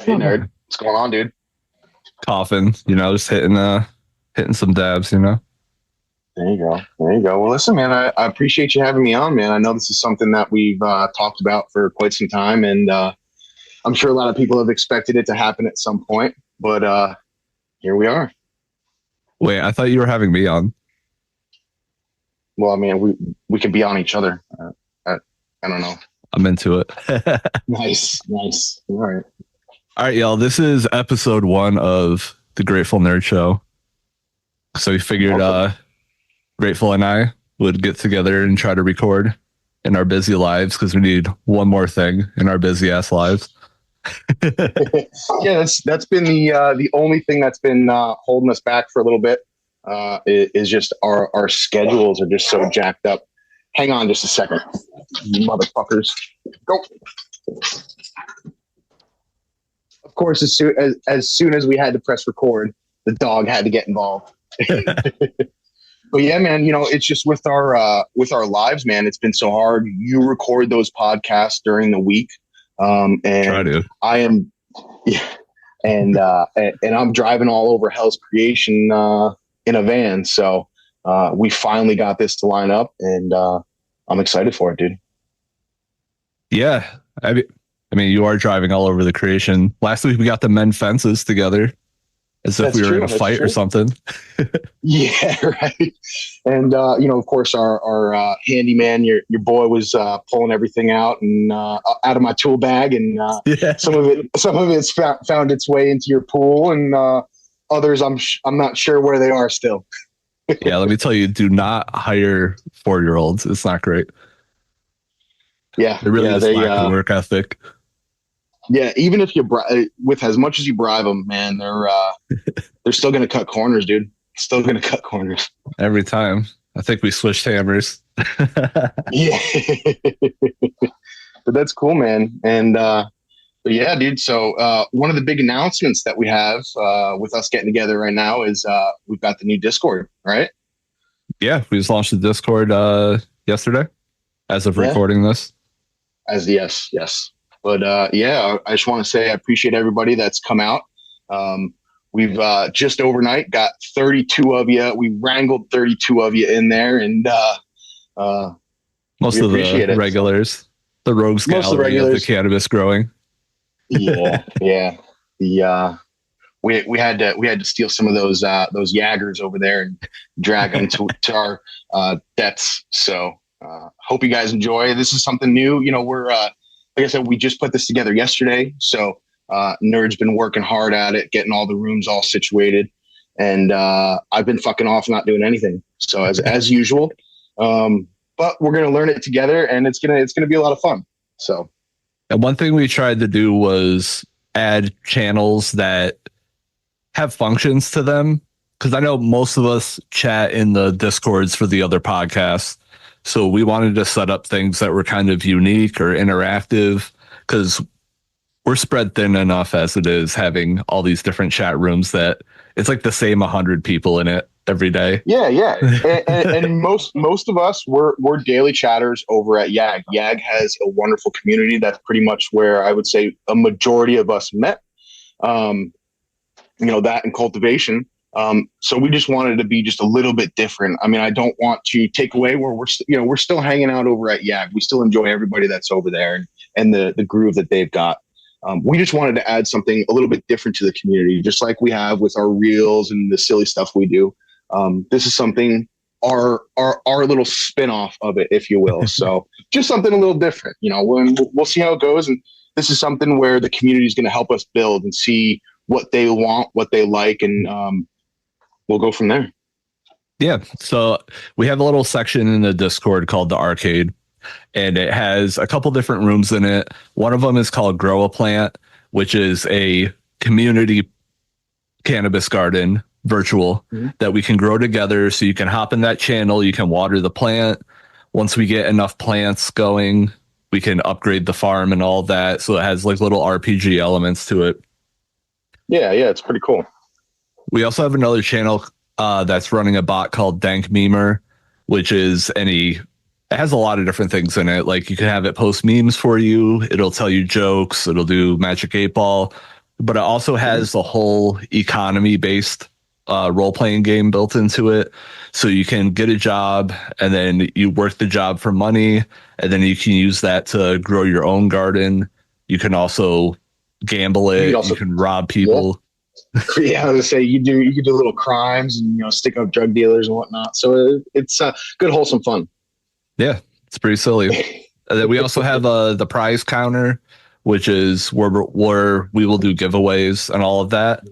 Hey nerd, what's going on, dude? Coughing, just hitting some dabs, There you go. There you go. Well, listen, man, I appreciate you having me on, man. I know this is something that we've talked about for quite some time, and I'm sure a lot of people have expected it to happen at some point, but here we are. Wait, I thought you were having me on. Well, I mean, we could be on each other. I don't know. I'm into it. Nice, nice. All right. All right, y'all. This is episode 1 of the Grateful Nerd Show. So we figured Grateful and I would get together and try to record in our busy lives because we need one more thing in our busy ass lives. Yeah, that's been the only thing that's been holding us back for a little bit. Is just our schedules are just so jacked up. Hang on just a second, motherfuckers. Go. Of course, as soon as we had to press record, the dog had to get involved. But yeah, man, it's just with our lives, man. It's been so hard. You record those podcasts during the week, Try and to. I am, yeah, and I'm driving all over Hell's Creation in a van. So we finally got this to line up, and I'm excited for it, dude. Yeah. I mean, you are driving all over the creation. Last week we got the men fences together as if That's we were true. in a That's fight or true. something. Yeah, right. And of course, our handyman, your boy, was pulling everything out and out of my tool bag, and Yeah. some of it's found its way into your pool, and others I'm not sure where they are still. Yeah, let me tell you, do not hire 4-year-olds. It's not great. Yeah, It really yeah, is they lack of work ethic yeah. Even if with as much as you bribe them, man, they're still gonna cut corners, dude. Still gonna cut corners. every time. I think we switched hammers. Yeah, but that's cool, man. And but yeah, dude. So one of the big announcements that we have with us getting together right now is we've got the new Discord, right? Yeah, we just launched the Discord yesterday as of Yeah. recording this. Yes, yes. But yeah, I just want to say I appreciate everybody that's come out. We've just overnight got 32 of you. We wrangled 32 of you in there, and Most we of the appreciate it. regulars, the rogues Most of the gallery of the regulars. cannabis growing. Yeah, yeah. The we had to steal some of those Jaggers over there and drag them to our debts. So hope you guys enjoy. This is something new. We're like I said, we just put this together yesterday. So Nerd's been working hard at it, getting all the rooms all situated, and I've been fucking off not doing anything. So as usual, but we're gonna learn it together, and it's gonna be a lot of fun. So. And one thing we tried to do was add channels that have functions to them. Because I know most of us chat in the Discords for the other podcasts. So we wanted to set up things that were kind of unique or interactive because we're spread thin enough as it is, having all these different chat rooms that it's like the same 100 people in it every day. Yeah, yeah, and most of us we're daily chatters over at Yag. Yag has a wonderful community. That's pretty much where I would say a majority of us met. That and cultivation. So we just wanted to be just a little bit different. I mean, I don't want to take away where we're still hanging out over at Yag. We still enjoy everybody that's over there and the groove that they've got. We just wanted to add something a little bit different to the community, just like we have with our reels and the silly stuff we do. This is something our little spin-off of it, if you will. So just something a little different, we'll see how it goes. And this is something where the community is going to help us build and see what they want, what they like. And we'll go from there. Yeah. So we have a little section in the Discord called the Arcade, and it has a couple different rooms in it. One of them is called Grow a Plant, which is a community cannabis garden virtual that we can grow together. So you can hop in that channel, you can water the plant. Once we get enough plants going, we can upgrade the farm and all that. So it has like little RPG elements to it. Yeah, it's pretty cool. We also have another channel that's running a bot called Dank Memer, which is it has a lot of different things in it. Like you can have it post memes for you. It'll tell you jokes. It'll do Magic 8 Ball. but it also has the whole economy based role playing game built into it. So you can get a job and then you work the job for money, and then you can use that to grow your own garden. You can also gamble You could it. You also, can rob yeah, people. yeah. I was gonna say you could do little crimes and stick up drug dealers and whatnot. So it's good wholesome fun. Yeah, it's pretty silly. And then we also have the prize counter, which is where we will do giveaways and all of that.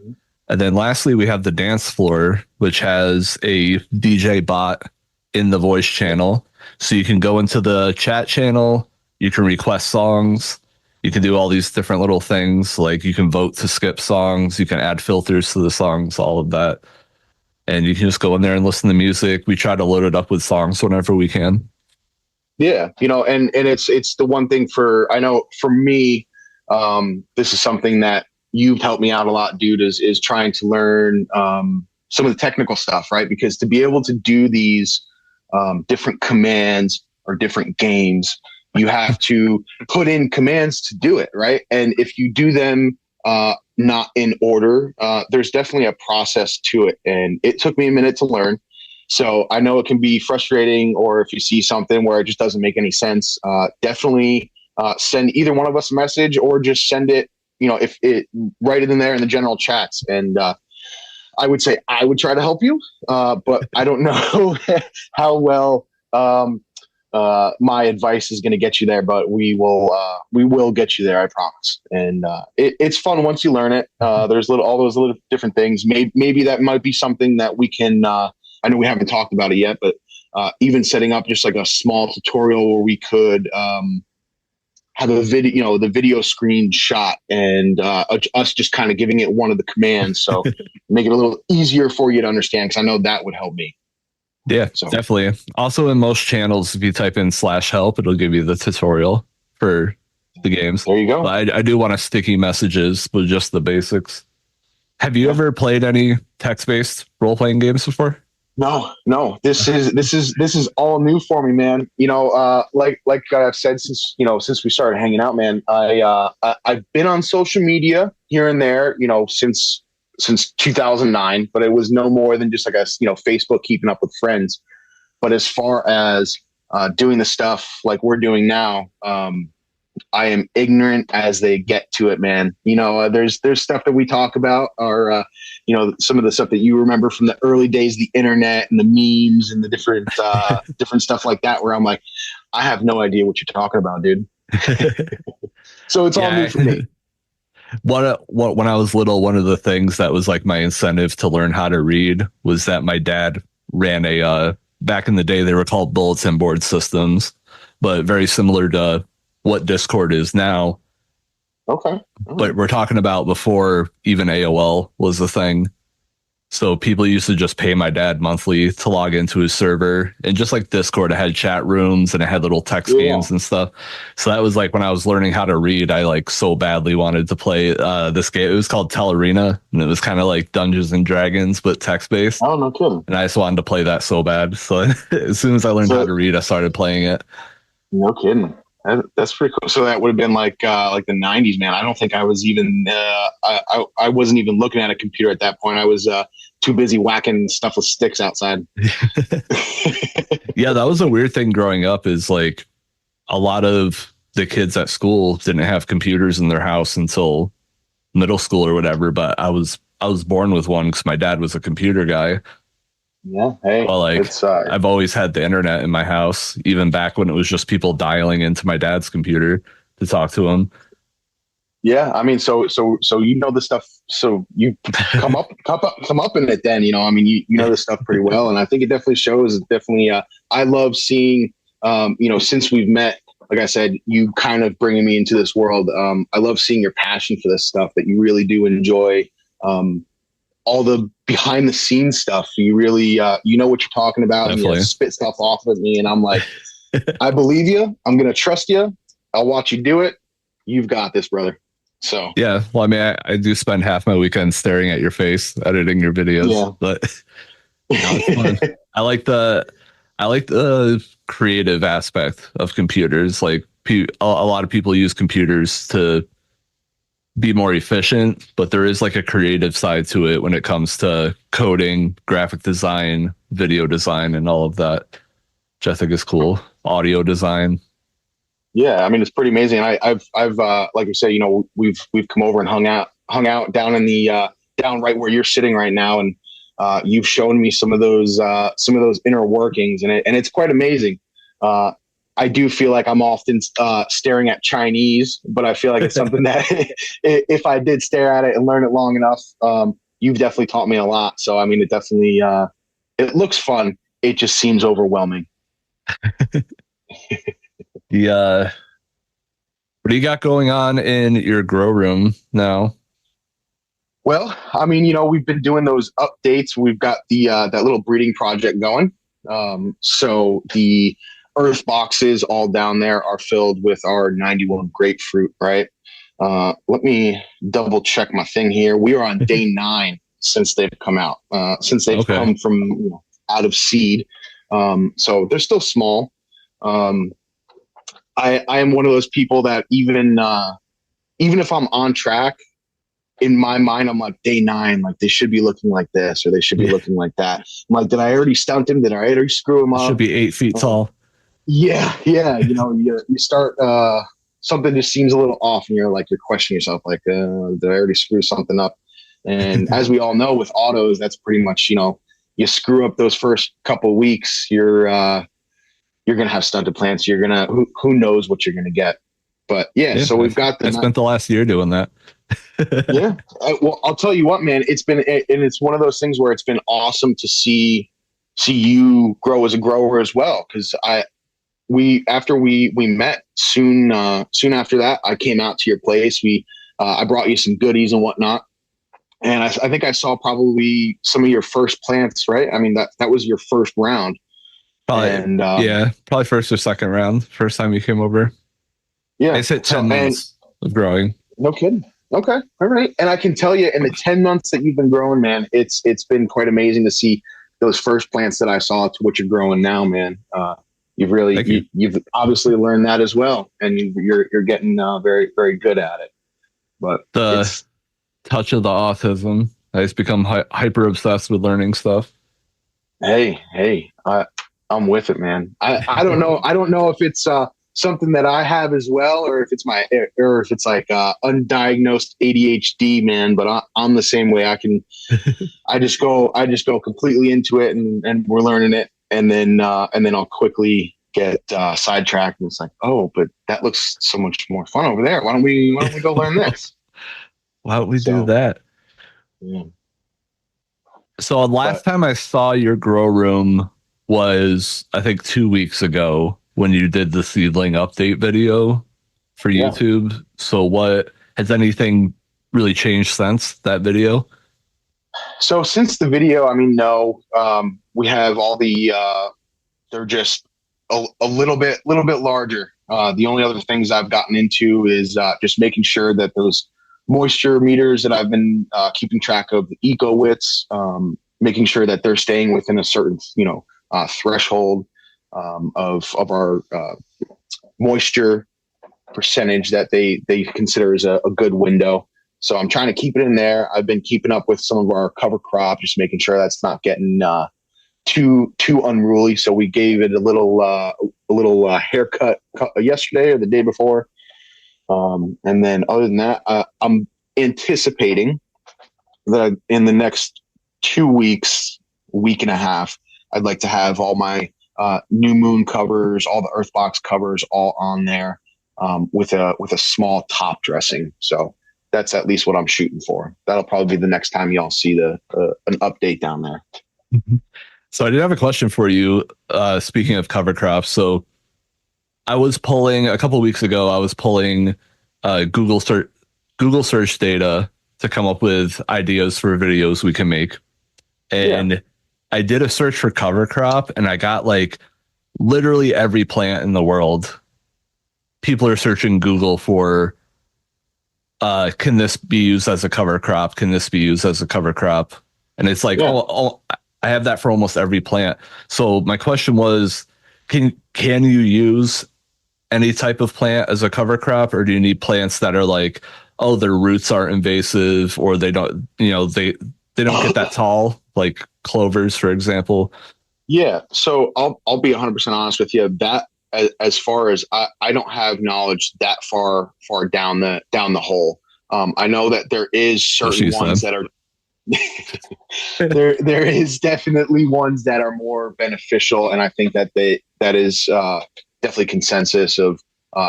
And then lastly, we have the dance floor, which has a DJ bot in the voice channel. So you can go into the chat channel, you can request songs, you can do all these different little things. Like you can vote to skip songs, you can add filters to the songs, all of that. And you can just go in there and listen to music. We try to load it up with songs whenever we can. Yeah, and it's the one thing I know for me, this is something that you've helped me out a lot, dude, is trying to learn some of the technical stuff, right? Because to be able to do these different commands or different games, you have to put in commands to do it, right? And if you do them not in order, there's definitely a process to it. And it took me a minute to learn. So I know it can be frustrating, or if you see something where it just doesn't make any sense, definitely send either one of us a message, or just send it, if it write it in there in the general chats. And I would say I would try to help you, but I don't know how well my advice is going to get you there. But we will get you there, I promise. And it's fun once you learn it. There's all those little different things. Maybe that might be something that we can. I know we haven't talked about it yet, but even setting up just like a small tutorial where we could have a video, the video screen shot, and us just kind of giving it one of the commands. So make it a little easier for you to understand, because I know that would help me. Yeah, so. Definitely. Also, in most channels, if you type in /help, it'll give you the tutorial for the games. There you go. But I do want to sticky messages with just the basics. Have you ever played any text-based role-playing games before? No. This is all new for me, man. Like I've said since we started hanging out, man. I've been on social media here and there, since 2009, but it was no more than just like Facebook, keeping up with friends. But as far as doing the stuff like we're doing now, I am ignorant as they get to it, man. There's stuff that we talk about, or some of the stuff that you remember from the early days of the internet and the memes and the different different stuff like that, where I'm like, I have no idea what you're talking about, dude. So it's all new for me. When I was little, one of the things that was like my incentive to learn how to read was that my dad ran back in the day, they were called bulletin board systems, but very similar to what Discord is now. Okay. But we're talking about before even AOL was a thing. So people used to just pay my dad monthly to log into his server. And just like Discord, it had chat rooms and it had little text games and stuff. So that was like when I was learning how to read, I like so badly wanted to play this game. It was called Tellarena, and it was kind of like Dungeons and Dragons, but text based. Oh, no kidding. And I just wanted to play that so bad. So as soon as I learned how to read, I started playing it. No kidding. That's pretty cool. So that would have been like the 90s, man. I don't think I was even I wasn't even looking at a computer at that point. I was too busy whacking stuff with sticks outside. Yeah, that was a weird thing growing up, is like a lot of the kids at school didn't have computers in their house until middle school or whatever, but I was born with one because my dad was a computer guy. Yeah. Hey, well, like I've always had the internet in my house, even back when it was just people dialing into my dad's computer to talk to him. Yeah, I mean, so the stuff. So you come up in it. Then you know the stuff pretty well, and I think it definitely shows. Definitely, I love seeing. Since we've met, like I said, you kind of bringing me into this world. I love seeing your passion for this stuff. That you really do enjoy. All the behind the scenes stuff. You really, you know what you're talking about. Definitely. And you spit stuff off with me, and I'm like, I believe you. I'm going to trust you. I'll watch you do it. You've got this, brother. So yeah. Well, I mean, I do spend half my weekend staring at your face, editing your videos, but it's fun. I like the creative aspect of computers. Like a lot of people use computers to be more efficient, but there is like a creative side to it when it comes to coding, graphic design, video design, and all of that, which I think is cool. Audio design. Yeah, I mean it's pretty amazing. I've like you say, we've come over and hung out down in the down right where you're sitting right now, and you've shown me some of those inner workings, and it's quite amazing. I do feel like I'm often staring at Chinese, but I feel like it's something that if I did stare at it and learn it long enough, you've definitely taught me a lot. So I mean, it definitely it looks fun. It just seems overwhelming. Yeah. What do you got going on in your grow room now? Well, I mean, we've been doing those updates. We've got the that little breeding project going. So the earth boxes all down there are filled with our 91 grapefruit, right? Let me double check my thing here. We are on day 9 since they've come out, since they've come from out of seed. So they're still small. I am one of those people that even if I'm on track, in my mind, I'm like day 9, like they should be looking like this or they should be looking like that. I'm like, did I already stunt him? Did I already screw him up? Should be 8 feet tall. Yeah. You start something just seems a little off, and you're questioning yourself, like, did I already screw something up? And as we all know, with autos, that's pretty much you screw up those first couple of weeks, you're gonna have stunted plants. You're gonna who knows what you're gonna get. But yeah, so we've got I spent the last year doing that. Yeah. Well, I'll tell you what, man, it's one of those things where it's been awesome to see you grow as a grower as well. Cause after we met soon after that, I came out to your place. I brought you some goodies and whatnot. And I think I saw probably some of your first plants, right? I mean, that was your first round. Probably, and probably first or second round. First time you came over. Yeah. It's hit 10 months of growing. No kidding. Okay. All right. And I can tell you, in the 10 months that you've been growing, man, it's been quite amazing to see those first plants that I saw to what you're growing now, man. You've obviously learned that as well, and you're getting very, very good at it. But the touch of the autism, I just become hyper obsessed with learning stuff. Hey, I'm with it, man. I don't know. I don't know if it's something that I have as well, or if it's like undiagnosed ADHD, man. But I'm the same way. I just go completely into it, and we're learning it, and then I'll quickly get sidetracked, and it's like, oh, but that looks so much more fun over there. Why don't we go learn this? Why don't we do that? Yeah. So last time I saw your grow room was, I think, 2 weeks ago when you did the seedling update video for YouTube. So what has anything really changed since that video? So since the video, I mean, no, we have all the, they're just a little bit larger. The only other things I've gotten into is just making sure that those moisture meters that I've been keeping track of, the eco wits, making sure that they're staying within a certain, threshold of our moisture percentage that they consider as a good window. So I'm trying to keep it in there. I've been keeping up with some of our cover crop, just making sure that's not getting too unruly. So we gave it a little haircut yesterday or the day before. And then other than that, I'm anticipating that in the next 2 weeks, week and a half, I'd like to have all my new moon covers, all the earth box covers, all on there with a small top dressing. So that's at least what I'm shooting for. That'll probably be the next time y'all see an update down there. So I did have a question for you. Speaking of cover crops, so I was pulling a couple of weeks ago. I was pulling Google search data to come up with ideas for videos we can make, and I did a search for cover crop, and I got like literally every plant in the world. People are searching Google for, can this be used as a cover crop? Can this be used as a cover crop? And it's like, oh, I have that for almost every plant. So my question was, can you use any type of plant as a cover crop, or do you need plants that are like oh, their roots are invasive, or they don't, they don't get that tall, like clovers, for example. Yeah, so I'll be 100% honest with you. That as far as I don't have knowledge that far down the hole. I know that there is So certain she said. ones that are there is definitely ones that are more beneficial, and I think that that is definitely consensus of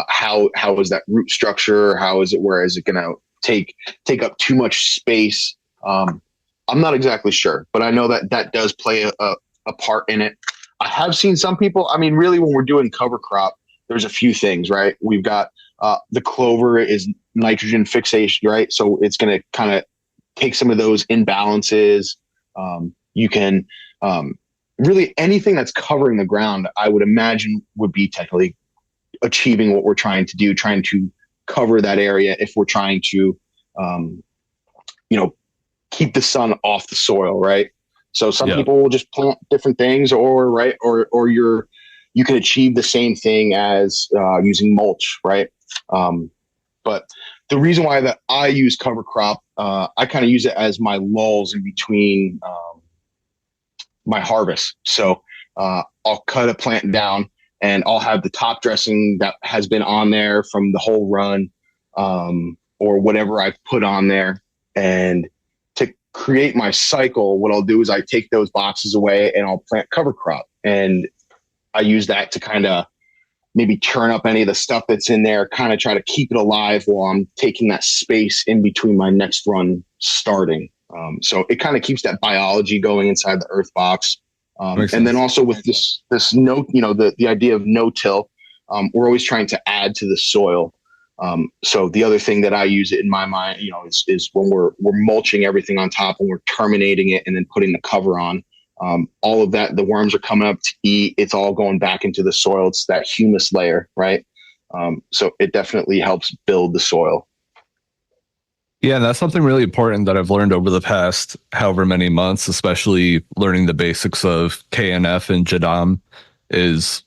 how is that root structure? How is it? Where is it going to take up too much space? I'm not exactly sure, but I know that that does play a part in it. I have seen some people. I mean, really, when we're doing cover crop, there's a few things, right? We've got the clover is nitrogen fixation, right? So it's going to kind of take some of those imbalances. You can really anything that's covering the ground, I would imagine, would be technically achieving what we're trying to do, trying to cover that area if we're trying to, you know, keep the sun off the soil, right? So some Yeah. people will just plant different things, or right, or you can achieve the same thing as using mulch, right? But the reason why that I use cover crop, I kind of use it as my lulls in between my harvest. So I'll cut a plant down and I'll have the top dressing that has been on there from the whole run, or whatever I've put on there. And to create my cycle, what I'll do is I take those boxes away and I'll plant cover crop. And I use that to kind of maybe turn up any of the stuff that's in there, kind of try to keep it alive while I'm taking that space in between my next run starting. So it kind of keeps that biology going inside the earth box. And then also with this no, the idea of no till, we're always trying to add to the soil. So the other thing that I use it in my mind, is when we're mulching everything on top and we're terminating it and then putting the cover on. All of that, the worms are coming up to eat. It's all going back into the soil. It's that humus layer, right? So it definitely helps build the soil. Yeah, and that's something really important that I've learned over the past however many months, especially learning the basics of KNF and Jadam, is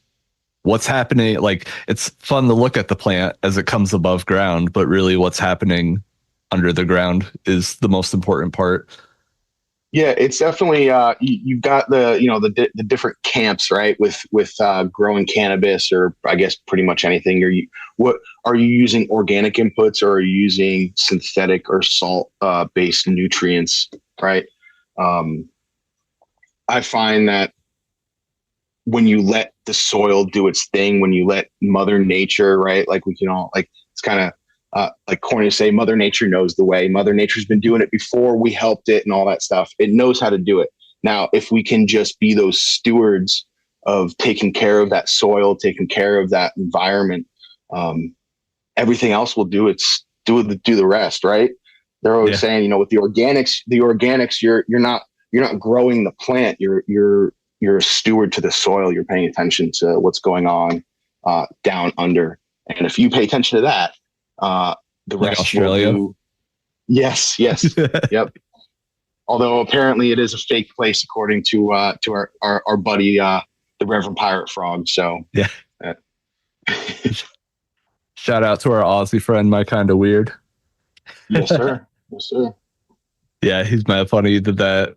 what's happening. Like, it's fun to look at the plant as it comes above ground, but really what's happening under the ground is the most important part. Yeah, it's definitely you've got the different camps, right? With growing cannabis, or I guess pretty much anything. What are you using, organic inputs, or are you using synthetic or salt based nutrients, right? I find that when you let the soil do its thing, when you let Mother Nature, right? Like we can all it's kind of like corny to say, Mother Nature knows the way. Mother Nature's been doing it before we helped it and all that stuff. It knows how to do it. Now, if we can just be those stewards of taking care of that soil, taking care of that environment, everything else will do the rest, right? They're always saying, with the organics, you're not growing the plant. You're a steward to the soil. You're paying attention to what's going on down under. And if you pay attention to that, the like rest Australia. will do. Yes. Yep. Although apparently it is a fake place, according to our buddy, the Reverend Pirate Frog. So yeah. Shout out to our Aussie friend, My Kinda Weird. Yes, sir. Yes, sir. Yeah, he's mad funny. He did that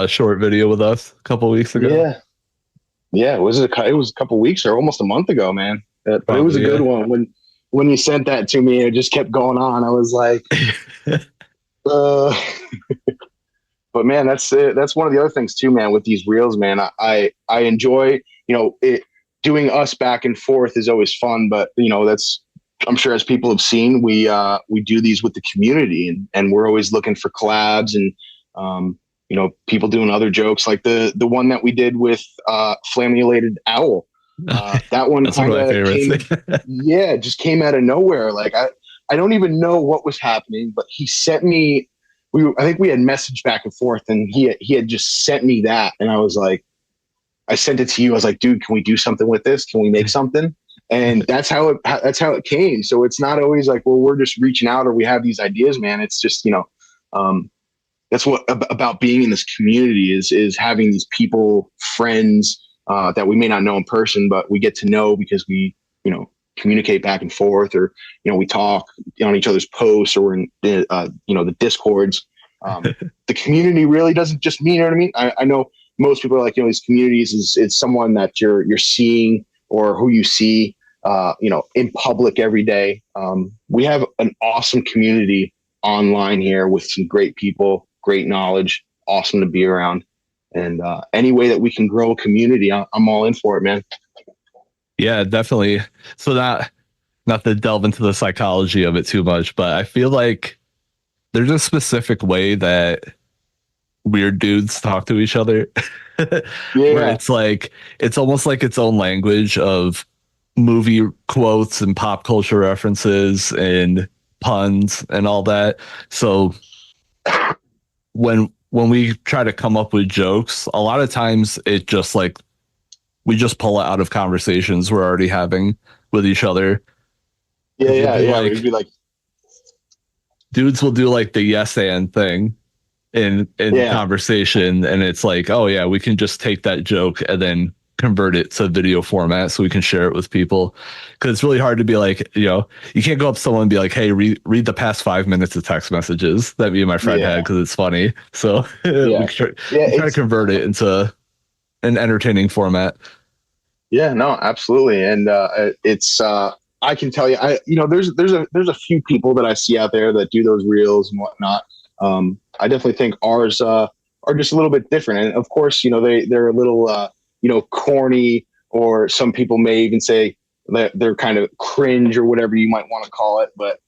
short video with us a couple weeks ago. Yeah. It was a couple weeks or almost a month ago, man. But it was a good one. When you sent that to me, it just kept going on. I was like, but man, that's it. That's one of the other things too, man, with these reels, man. I enjoy, it doing us back and forth is always fun, but I'm sure as people have seen, we do these with the community, and we're always looking for collabs and, people doing other jokes like the one that we did with Flammulated Owl. That one kind of just came out of nowhere. Like I don't even know what was happening, but he sent me. I think we had messaged back and forth, and he had just sent me that, and I was like, I sent it to you. I was like, dude, can we do something with this? Can we make something? And that's how it came. So it's not always like, well, we're just reaching out or we have these ideas, man. It's just that's what about being in this community is having these people, friends. That we may not know in person, but we get to know because we, communicate back and forth, or we talk on each other's posts, or we're in the discords. The community really doesn't just mean, you know what I mean? I know most people are like, these communities is someone that you're seeing, or who you see in public every day. We have an awesome community online here with some great people, great knowledge, awesome to be around. And any way that we can grow a community, I'm all in for it, man. Yeah, definitely. So not to delve into the psychology of it too much, but I feel like there's a specific way that weird dudes talk to each other. Where it's like, it's almost like its own language of movie quotes and pop culture references and puns and all that. So when we try to come up with jokes, a lot of times it just like, we just pull it out of conversations we're already having with each other. Yeah. It'd be like, dudes will do like the yes and thing in conversation, and it's like, oh yeah, we can just take that joke and then convert it to video format so we can share it with people. Because it's really hard to be like, you can't go up to someone and be like, hey, read the past 5 minutes of text messages that me and my friend had, because it's funny. So we try to convert it into an entertaining format. Yeah, no, absolutely. And it's I can tell you, there's a few people that I see out there that do those reels and whatnot. I definitely think ours are just a little bit different. And of course, they're a little corny, or some people may even say that they're kind of cringe, or whatever you might want to call it. But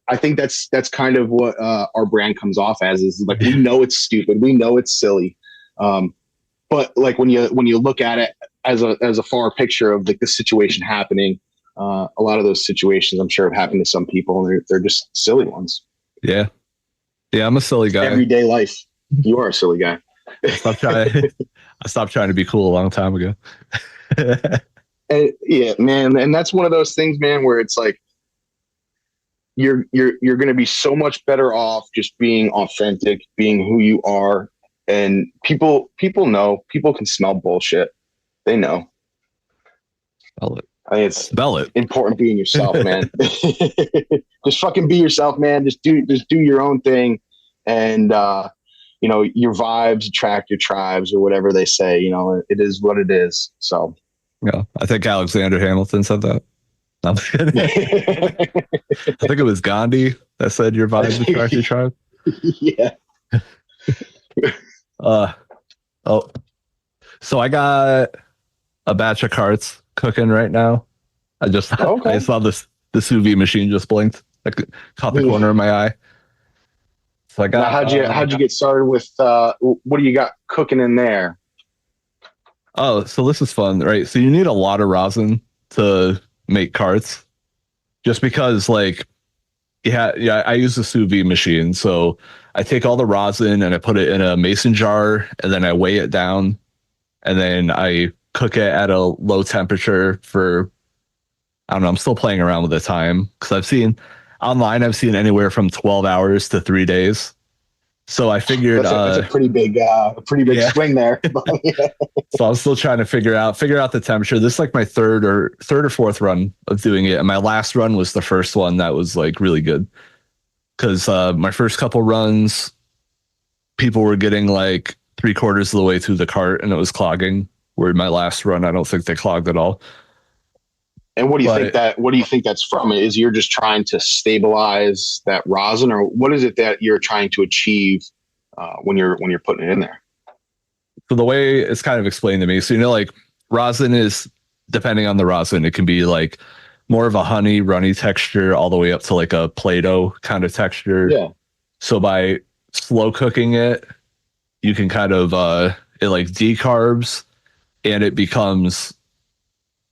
I think that's kind of what our brand comes off as, is like, we know it's stupid, we know it's silly, but like when you look at it as a far picture of like the situation happening, a lot of those situations I'm sure have happened to some people, and they're just silly ones. Yeah, I'm a silly guy. Everyday life. You are a silly guy. I stopped trying to be cool a long time ago. And, yeah, man, and that's one of those things, man, where it's like you're going to be so much better off just being authentic, being who you are, and people know, people can smell bullshit. They know. Smell it. I think it's important being yourself, man. Just fucking be yourself, man. Just do your own thing, and your vibes attract your tribes, or whatever they say. It is what it is. So, yeah, I think Alexander Hamilton said that. No, I'm kidding. I think it was Gandhi that said your vibes attract your tribe. Yeah. So I got a batch of carts cooking right now. I saw the sous vide machine just blinked. I caught the corner of my eye. So I got. Now, how'd you get started with? What do you got cooking in there? Oh, so this is fun, right? So you need a lot of rosin to make carts, just because, like, I use a sous vide machine. So I take all the rosin and I put it in a mason jar, and then I weigh it down, and then I cook it at a low temperature for, I don't know, I'm still playing around with the time, because I've seen anywhere from 12 hours to 3 days. So I figured that's a pretty big swing there. So I'm still trying to figure out the temperature. This is like my third or fourth run of doing it, and my last run was the first one that was like really good, because my first couple runs, people were getting like 3/4 of the way through the cart and it was clogging. Where my last run, I don't think they clogged at all. And what do you think that's from? Is you're just trying to stabilize that rosin, or what is it that you're trying to achieve when you're putting it in there? So the way it's kind of explained to me, so like rosin is, depending on the rosin, it can be like more of a honey runny texture all the way up to like a Play-Doh kind of texture. Yeah. So by slow cooking it, you can kind of it like decarbs, and it becomes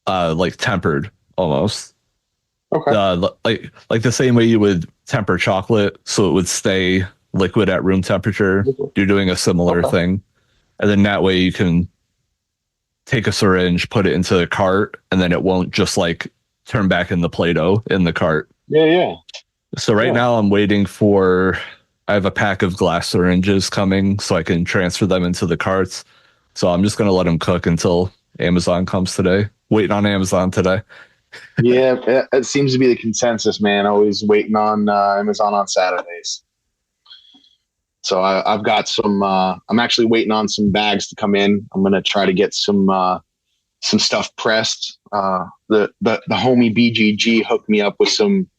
like tempered almost. Okay. Like the same way you would temper chocolate so it would stay liquid at room temperature. You're doing a similar thing. And then that way you can take a syringe, put it into the cart, and then it won't just like turn back in the Play-Doh in the cart. Yeah. So right now I'm waiting I have a pack of glass syringes coming so I can transfer them into the carts. So I'm just going to let them cook until Amazon comes today. Waiting on Amazon today. Yeah, it seems to be the consensus, man. Always waiting on Amazon on Saturdays. So I've got some. I'm actually waiting on some bags to come in. I'm gonna try to get some stuff pressed. The homie BGG hooked me up with some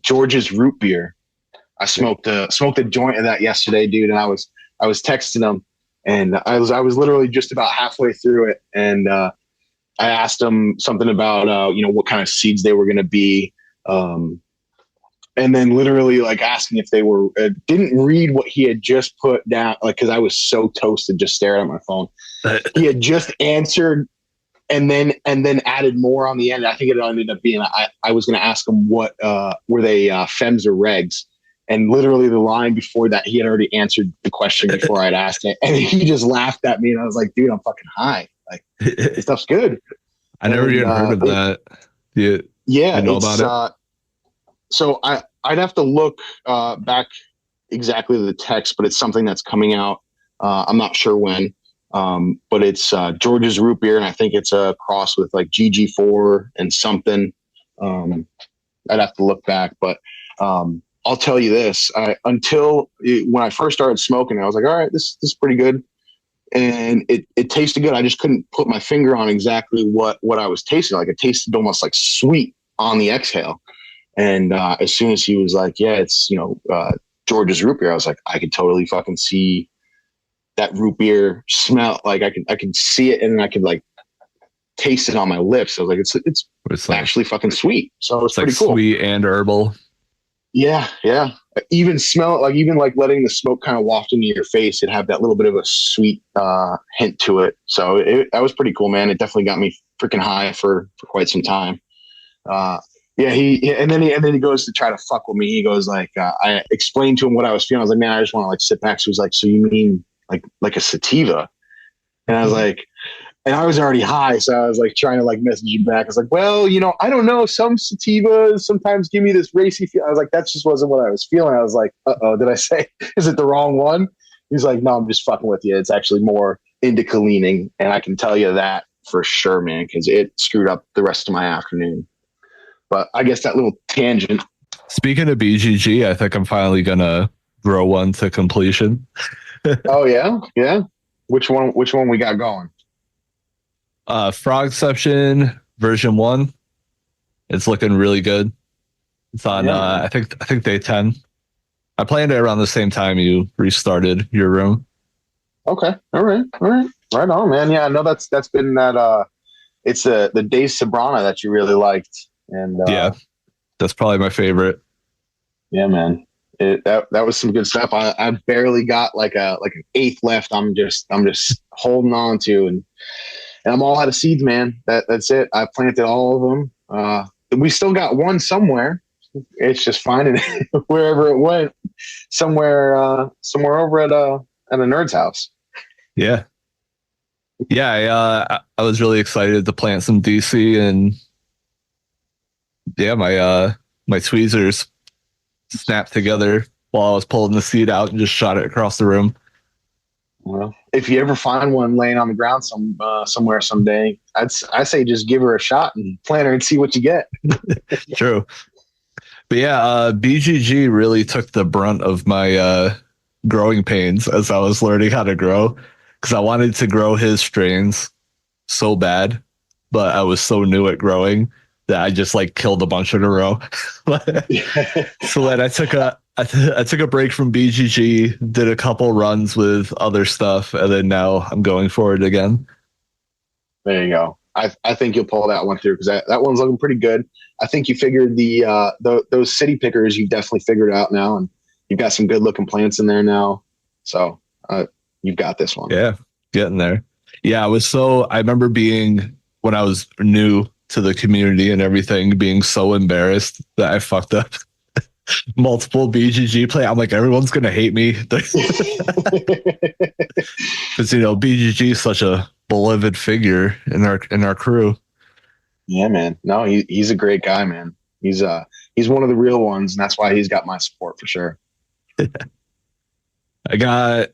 George's root beer. I smoked a joint of that yesterday, dude, and I was texting him, and I was literally just about halfway through it, and I asked him something about what kind of seeds they were going to be, and then literally like asking if they were. Didn't read what he had just put down, like because I was so toasted just staring at my phone. He had just answered and then added more on the end. I think it ended up being I was going to ask him what were they fems or regs, and literally the line before that he had already answered the question before I'd asked it, and he just laughed at me, and I was like, dude, I'm fucking high. Like this stuff's good. I never even heard of that. You know about it? So I'd have to look back exactly the text, but it's something that's coming out. I'm not sure when. But it's George's root beer, and I think it's a cross with like GG4 and something. I'd have to look back, but I'll tell you this: when I first started smoking, I was like, all right, this is pretty good, and it tasted good. I just couldn't put my finger on exactly what I was tasting. Like it tasted almost like sweet on the exhale, and as soon as he was like, yeah, it's George's root beer, I was like, I could totally fucking see that root beer smell. Like I can see it, and I could like taste it on my lips. I was like, it's actually fucking sweet. So it's pretty like cool. Sweet and herbal. Yeah. Even smell it, like even like letting the smoke kind of waft into your face, it had that little bit of a sweet hint to it. So that was pretty cool, man. It definitely got me freaking high for quite some time. Yeah, and then he goes to try to fuck with me. He goes like, I explained to him what I was feeling. I was like, man, I just want to like sit back. So he's like, so you mean like a sativa? And I was like, and I was already high, so I was like trying to like message you back. I was like, well, I don't know. Some sativas sometimes give me this racy feel. I was like, that just wasn't what I was feeling. I was like, did I say, is it the wrong one? He's like, no, I'm just fucking with you. It's actually more indica leaning, and I can tell you that for sure, man, because it screwed up the rest of my afternoon. But I guess that little tangent. Speaking of BGG, I think I'm finally gonna grow one to completion. Oh yeah. Which one we got going? Frogception version 1. It's looking really good. It's on I think day 10. I planned it around the same time you restarted your room. Okay. All right. Right on, man. Yeah, I know that's been that it's the Days Sabrana that you really liked. And yeah, that's probably my favorite. Yeah, man. That was some good stuff. I barely got like an eighth left. I'm just holding on to, and I'm all out of seeds, man. That's it. I planted all of them. We still got one somewhere. It's just finding it wherever it went. Somewhere over at a nerd's house. Yeah. I was really excited to plant some DC, and yeah, my tweezers snapped together while I was pulling the seed out and just shot it across the room. Well, if you ever find one laying on the ground somewhere someday, I say just give her a shot and plant her and see what you get. True. But yeah, BGG really took the brunt of my growing pains as I was learning how to grow, because I wanted to grow his strains so bad, but I was so new at growing that I just like killed a bunch in a row. So then I took a break from BGG, did a couple runs with other stuff, and then now I'm going for it again. There you go. I think you'll pull that one through, because that one's looking pretty good. I think you figured those city pickers you've definitely figured out now, and you've got some good looking plants in there now. So you've got this one. Yeah, getting there. Yeah, I remember when I was new to the community and everything, being so embarrassed that I fucked up multiple BGG play. I'm like, everyone's gonna hate me because BGG is such a beloved figure in our crew. Yeah, man. No, he's a great guy, man. He's one of the real ones, and that's why he's got my support for sure. I got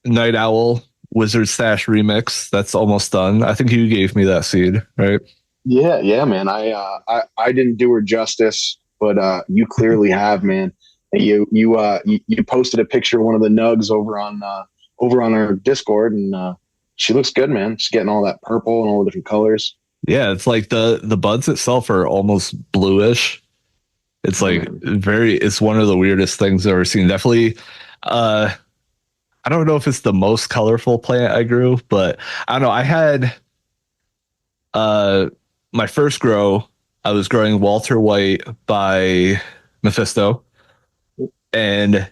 Night Owl Wizard Stash Remix. That's almost done. I think you gave me that seed, right? Yeah, man. I didn't do her justice, but you clearly have, man. You posted a picture of one of the nugs over on our Discord, and she looks good, man. She's getting all that purple and all the different colors. Yeah, it's like the buds itself are almost bluish. It's Oh, like man. it's one of the weirdest things I've ever seen. Definitely, uh, I don't know if it's the most colorful plant I grew, but I don't know. I had uh my first grow, I was growing Walter White by Mephisto, and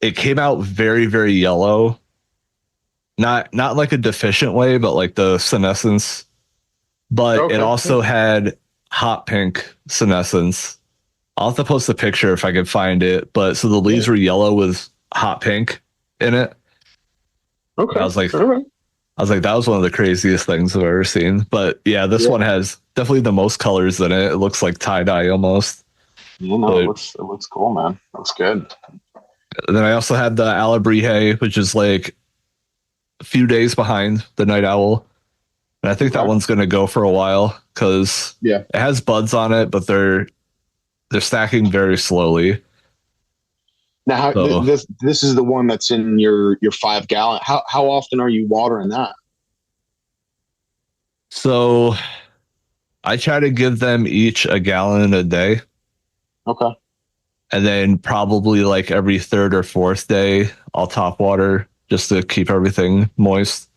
it came out very, very yellow. Not like a deficient way, but like the senescence. But it Okay. also had hot pink senescence. I'll have to post a picture if I can find it. But so the Yeah. leaves were yellow with hot pink in it. Okay. I was like, All right. that was one of the craziest things I've ever seen. But yeah, this one Yeah. has definitely the most colors in it. It looks like tie dye almost. You know, But it looks cool, man. Looks good. then I also had the Alabrije, which is like a few days behind the Night Owl. And I think that Okay. one's going to go for a while because Yeah. it has buds on it, but they're stacking very slowly. Now, So this is the one that's in your 5 gallon. How often are you watering that? so I try to give them each a gallon a day, Okay. and then probably like every third or fourth day I'll top water just to keep everything moist.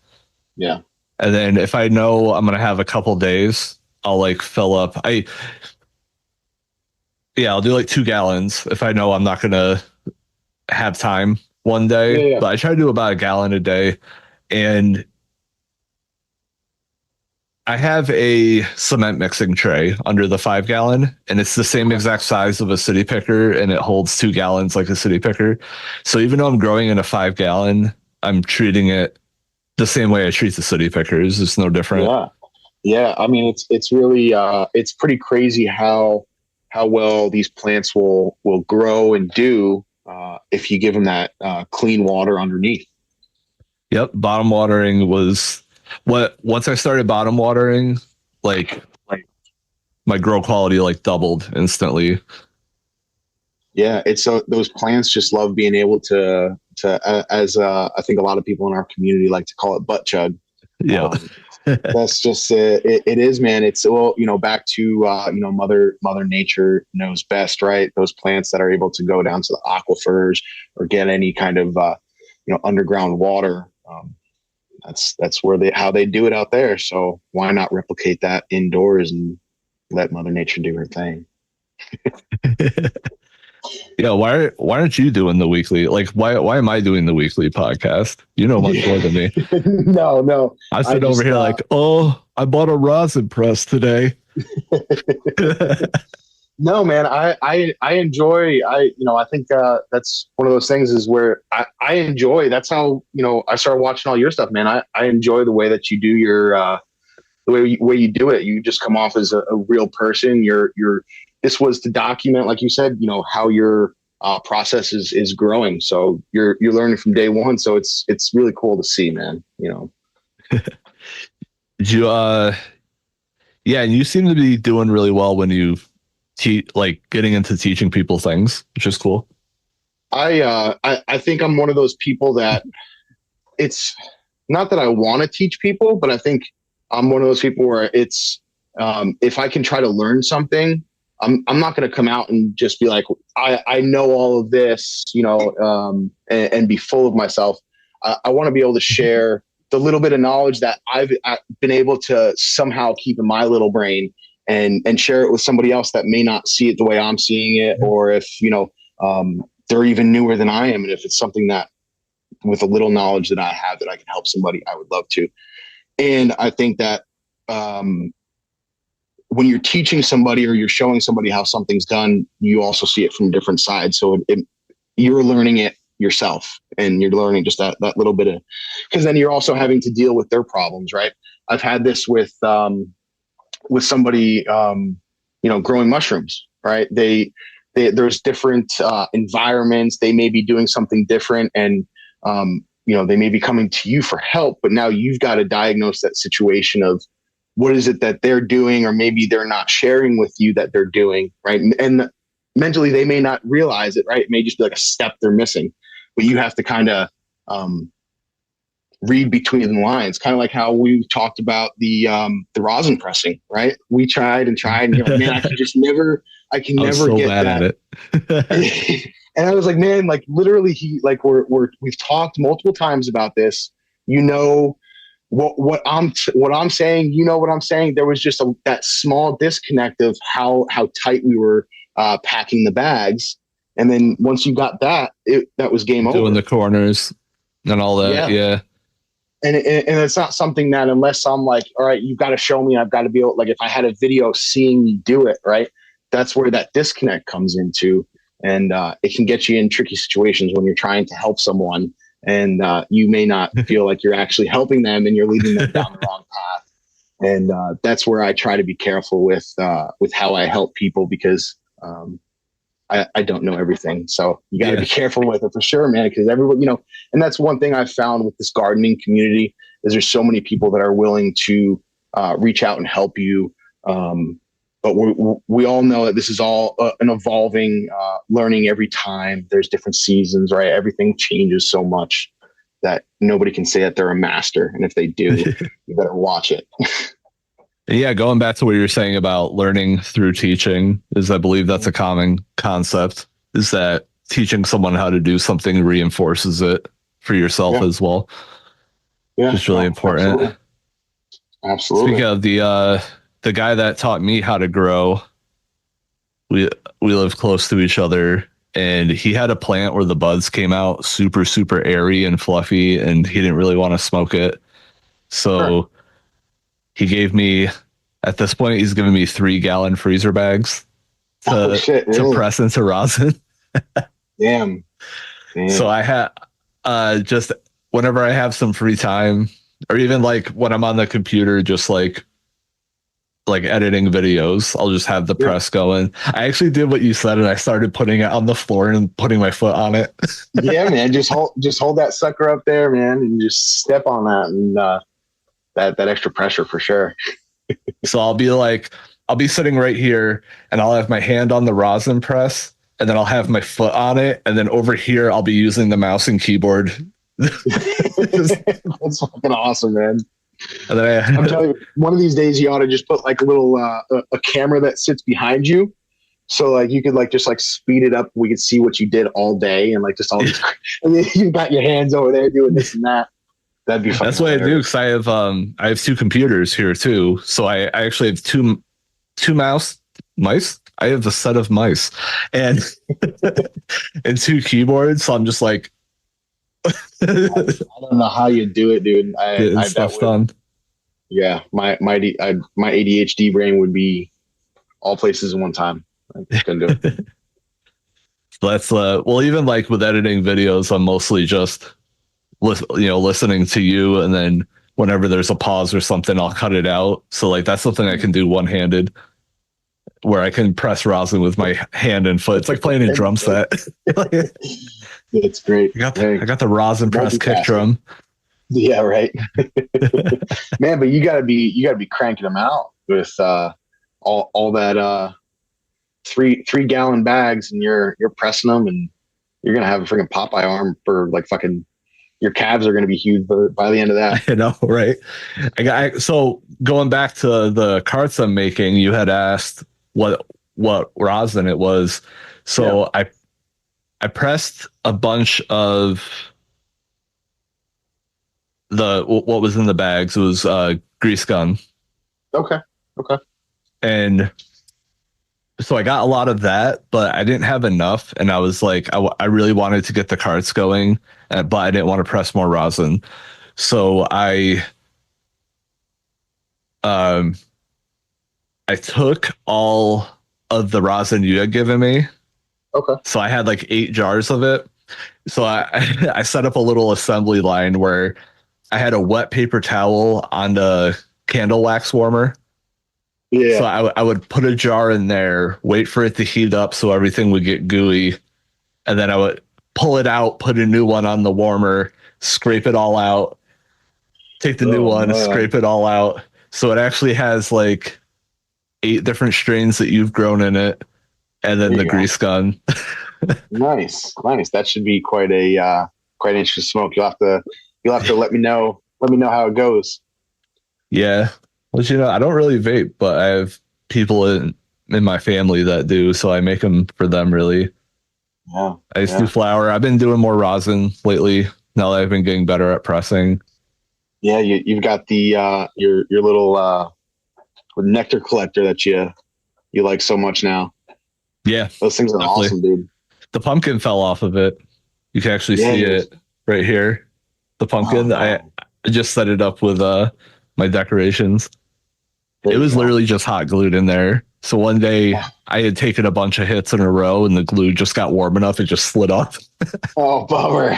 Yeah. And then if I know I'm gonna have a couple days, I'll like fill up. I'll do like 2 gallons if I know I'm not gonna have time one day. Yeah. Yeah. But I try to do about a gallon a day. And I have a cement mixing tray under the 5 gallon, and it's the same Okay. exact size of a city picker, and it holds 2 gallons like a city picker. So even though I'm growing in a 5 gallon, I'm treating it the same way I treat the city pickers. It's no different. Yeah. Yeah. I mean, it's really it's pretty crazy how well these plants will grow and do if you give them that clean water underneath. Yep. Bottom watering was what once I started bottom watering, like my grow quality like doubled instantly. Yeah, it's so those plants just love being able to as I think a lot of people in our community like to call it butt chug. Yeah. Um, that's just it is, man. It's well, back to Mother Nature knows best, right? Those plants that are able to go down to the aquifers or get any kind of underground water. That's where how they do it out there. So why not replicate that indoors and let Mother Nature do her thing? Yeah, why aren't you doing the weekly? Like why am I doing the weekly podcast? You know much more than me. No. I I sit over just here like, oh, I bought a rosin press today. no, man. I enjoy. I think that's one of those things is where I enjoy. That's how I started watching all your stuff, man. I enjoy the way that you do your the way you do it. You just come off as a real person. You're this was to document, like you said, how your process is growing. So you're learning from day one. So it's really cool to see, man. Did you yeah, and you seem to be doing really well when you like getting into teaching people things, which is cool. I think I'm one of those people that it's not that I want to teach people, but I think I'm one of those people where it's if I can try to learn something, I'm not going to come out and just be like I know all of this, and be full of myself. I want to be able to share the little bit of knowledge that I've been able to somehow keep in my little brain and share it with somebody else that may not see it the way I'm seeing it, or if they're even newer than I am, and if it's something that with a little knowledge that I have that I can help somebody, I would love to. And I think that when you're teaching somebody or you're showing somebody how something's done, you also see it from different sides. So you're learning it yourself, and you're learning just that little bit of, because then you're also having to deal with their problems, right? I've had this with somebody, growing mushrooms, right? There's different environments. They may be doing something different, and they may be coming to you for help, but now you've got to diagnose that situation of what is it that they're doing, or maybe they're not sharing with you that they're doing, right? And mentally, they may not realize it, right? It may just be like a step they're missing, but you have to kind of read between the lines, kind of like how we talked about the rosin pressing, right? We tried and tried, and you're like, man, I can I was never so get bad that. at it. And I was like, man, like literally, we've talked multiple times about this. You know what I'm saying. You know what I'm saying. There was just that small disconnect of how tight we were packing the bags, and then once you got that, that was game over. Doing the corners and all that, yeah. And it's not something that, unless I'm like, all right, you've got to show me, I've got to be able, like, if I had a video seeing you do it, right, that's where that disconnect comes into. And it can get you in tricky situations when you're trying to help someone, and you may not feel like you're actually helping them, and you're leading them down the wrong path. And that's where I try to be careful with how I help people, because I don't know everything. So you got to be careful with it for sure, man, because everyone, and that's one thing I've found with this gardening community is there's so many people that are willing to reach out and help you. But we all know that this is all an evolving learning every time. There's different seasons, right? Everything changes so much that nobody can say that they're a master. And if they do, you better watch it. Yeah, going back to what you were saying about learning through teaching, is I believe that's a common concept, is that teaching someone how to do something reinforces it for yourself as well. Yeah, it's really important. Absolutely. Speaking of the guy that taught me how to grow, we live close to each other, and he had a plant where the buds came out super, super airy and fluffy, and he didn't really want to smoke it. So he gave me, at this point, he's given me 3-gallon freezer bags to press into rosin. Damn. So I had just whenever I have some free time, or even like when I'm on the computer, just like editing videos, I'll just have the press going. I actually did what you said, and I started putting it on the floor and putting my foot on it. Yeah, man, just hold that sucker up there, man, and just step on that, and that extra pressure for sure. So I'll be sitting right here, and I'll have my hand on the rosin press, and then I'll have my foot on it, and then over here I'll be using the mouse and keyboard. That's fucking awesome, man. And then I'm telling you, one of these days you ought to just put like a little a camera that sits behind you, so like you could like just like speed it up. We could see what you did all day, and like just all these, and then you got your hands over there doing this and that. That'd be fun. That's what I do, because I have 2 computers here too. So I actually have two mice. I have a set of mice and and 2 keyboards. So I'm just like, I don't know how you do it, dude. I stuff done. Yeah, my ADHD brain would be all places at one time. I couldn't do it. That's well, even like with editing videos, I'm mostly just listening to you, and then whenever there's a pause or something, I'll cut it out. So like that's something I can do one-handed, where I can press rosin with my hand and foot. It's like playing a drum set. It's great. I got the rosin press kick drum. Yeah, right. Man, but you gotta be cranking them out with all that 3-gallon bags, and you're pressing them, and you're gonna have a freaking Popeye arm for like fucking. Your calves are going to be huge by the end of that. I know, right? So going back to the carts I'm making, you had asked what rosin it was. So yeah. I pressed a bunch of what was in the bags. It was grease gun. Okay. And so I got a lot of that, but I didn't have enough. And I was like, I really wanted to get the carts going, but I didn't want to press more rosin. So I took all of the rosin you had given me. Okay. So I had like 8 jars of it. So I set up a little assembly line where I had a wet paper towel on the candle wax warmer. Yeah. So I would put a jar in there, wait for it to heat up so everything would get gooey, and then I would pull it out, put a new one on the warmer, scrape it all out, take the new one, scrape it all out, So it actually has like 8 different strains that you've grown in it, and then There the you go. grease gun. Nice, nice. That should be quite interesting smoke. You'll have to let me know how it goes. Yeah. Well, I don't really vape, but I have people in my family that do, so I make them for them really. Yeah, I used to do yeah, flower. I've been doing more rosin lately now that I've been getting better at pressing. yeah. You've got the your little nectar collector that you like so much now. Yeah, Those things are definitely. awesome, dude. The pumpkin fell off of it. You can actually Yeah, see you're. it right here. The Oh pumpkin. I no, just set it up with my decorations. there It you was go. literally just hot glued in there. So one day Oh, I had taken a bunch of hits in a row and the glue just got warm enough it just slid off. oh, bummer.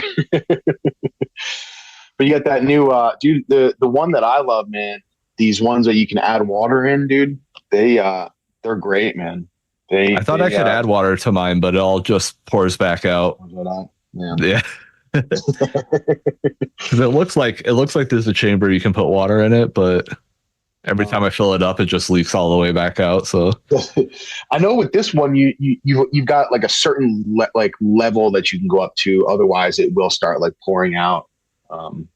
But you got that new dude, the one that I love, man. These ones that you can add water in, dude. They're great, man. I thought I They could add water to mine, but it all just pours back out. yeah. Yeah. Because it looks like there's a chamber you can put water in it, but every time I fill it up, it just leaks all the way back out. So I know with this one, you've got like a certain like level that you can go up to. Otherwise, it will start like pouring out. Um,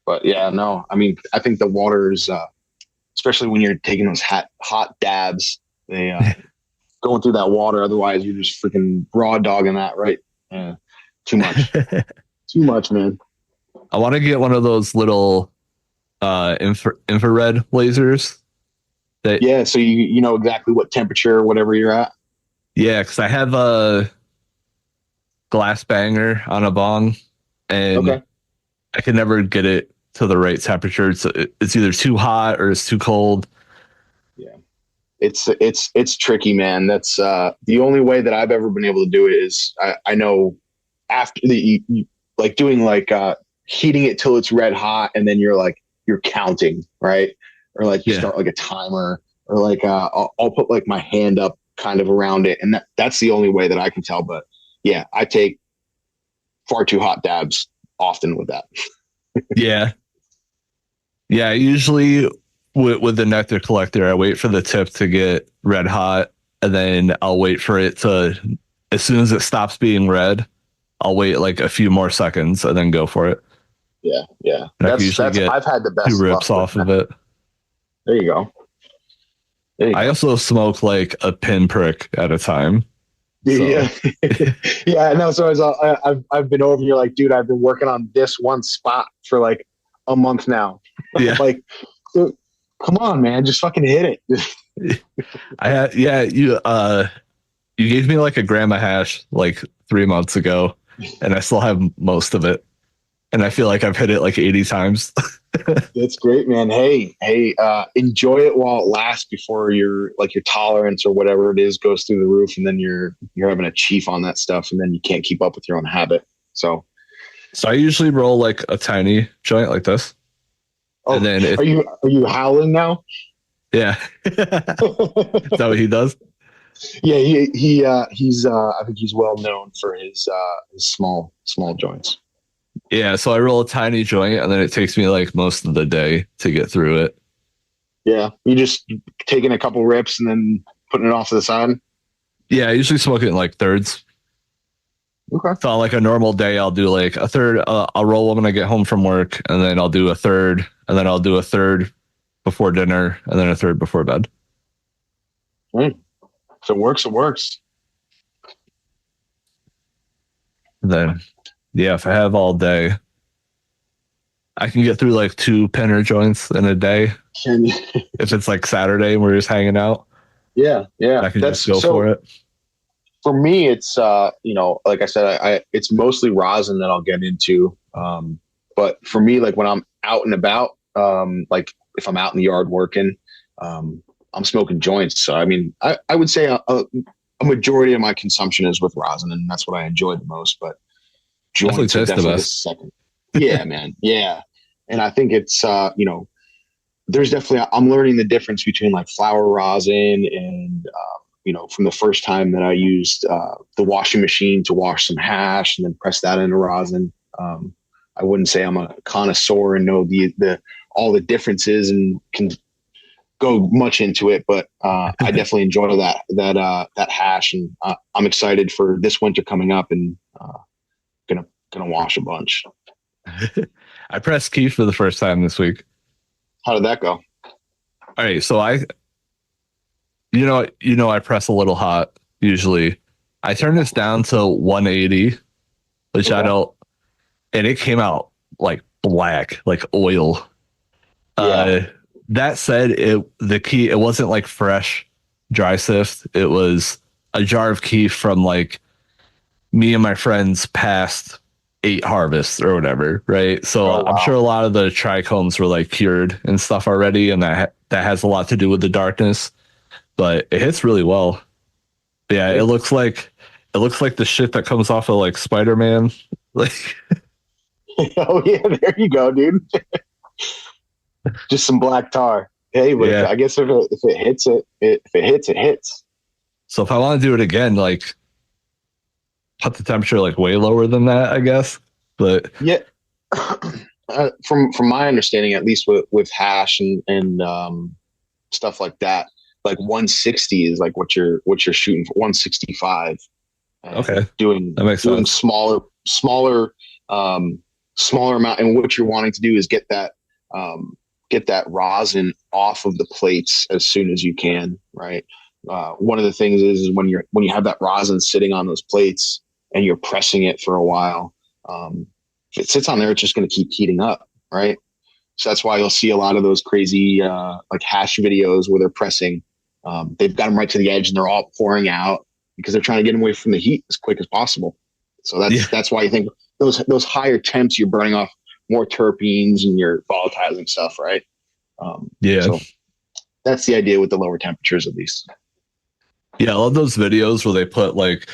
but yeah, no, I mean, I think the water is, especially when you're taking those hot dabs, they going through that water. Otherwise, you're just freaking raw dogging that, right? Yeah, too much, too much, man. I want to get one of those little infrared lasers that Yeah, so you know exactly what temperature, whatever you're at. yeah, because I have a glass banger on a bong and Okay. I can never get it to the right temperature. It's either too hot or it's too cold. Yeah. It's tricky, man. That's the only way that I've ever been able to do it is I know after like doing like heating it till it's red hot and then you're counting, right? Or like you Yeah. start like a timer or like I'll put like my hand up kind of around it and that's the only way that I can tell. But yeah, I take far too hot dabs often with that. Yeah. Yeah. Usually with the nectar collector, I wait for the tip to get red hot and then I'll wait for it to, as soon as it stops being red, I'll wait like a few more seconds and then go for it. Yeah, yeah. And I can usually That's get I've had the 2 best rips luck with off of that. it. There you go. There you I go. also smoke like a pinprick at a time. So Yeah, yeah. No, so I've been over. You're like, dude, I've been working on this one spot for like a month now. yeah, Like, dude, come on, man, just fucking hit it. I had yeah you gave me like a gram of hash like 3 months ago, and I still have most of it, and I feel like I've hit it like 80 times. That's great, man. Hey, enjoy it while it lasts before your tolerance or whatever it is goes through the roof, and then you're having a chief on that stuff, and then you can't keep up with your own habit. So, So I usually roll like a tiny joint like this, and oh, then are you howling now? yeah, is that what he does? Yeah, he's I think he's well known for his small joints. Yeah, so I roll a tiny joint, and then it takes me like most of the day to get through it. Yeah, you just taking a couple rips and then putting it off to the side. Yeah, I usually smoke it in like thirds. Okay. So on like a normal day, I'll do like a third. I'll roll when I get home from work, and then I'll do a third, and then I'll do a third before dinner, and then a third before bed. Mm. If it works, it works. And then, yeah, if I have all day, I can get through like 2 pinner joints in a day. And If it's like Saturday and we're just hanging out, yeah, yeah. I can That's just go so for it. for me. It's like I said, I it's mostly rosin that I'll get into. But for me, like when I'm out and about, like if I'm out in the yard working, I'm smoking joints. So I mean, I would say a majority of my consumption is with rosin, and that's what I enjoy the most. But Definitely joints are taste the definitely the best. second. Yeah, man. Yeah. And I think it's, there's definitely, I'm learning the difference between like flower rosin and, from the first time that I used the washing machine to wash some hash and then press that into rosin. I wouldn't say I'm a connoisseur and know the all the differences and can go much into it, but I definitely enjoy that hash, and I'm excited for this winter coming up, and gonna gonna wash a bunch. I pressed Keith for the first time this week. How did that go? All right, so I press a little hot usually. I turned this down to 180, which I don't, and it came out like black, like oil. Yeah. That said, it wasn't like fresh dry sift. It was a jar of keef from like me and my friends past 8 harvests or whatever, right? So Oh, wow. I'm sure a lot of the trichomes were like cured and stuff already, and that has a lot to do with the darkness. But it hits really well. Yeah, it looks like the shit that comes off of like Spider-Man. Like, oh yeah, there you go, dude. Just some black tar. Hey, but yeah. I guess if it hits it hits. So if I want to do it again, like put the temperature like way lower than that, I guess. But yeah, from my understanding, at least with hash and stuff like that, like 160 is like what you're shooting for. 165. Okay, doing that makes sense. smaller amount, and what you're wanting to do is get that rosin off of the plates as soon as you can, right? One of the things is when you have that rosin sitting on those plates and you're pressing it for a while, if it sits on there, it's just going to keep heating up, right? So that's why you'll see a lot of those crazy like hash videos where they're pressing. They've got them right to the edge and they're all pouring out because they're trying to get them away from the heat as quick as possible. So that's why you think those higher temps, you're burning off more terpenes and you're volatilizing stuff, right? So that's the idea with the lower temperatures, at least. Yeah, I love those videos where they put like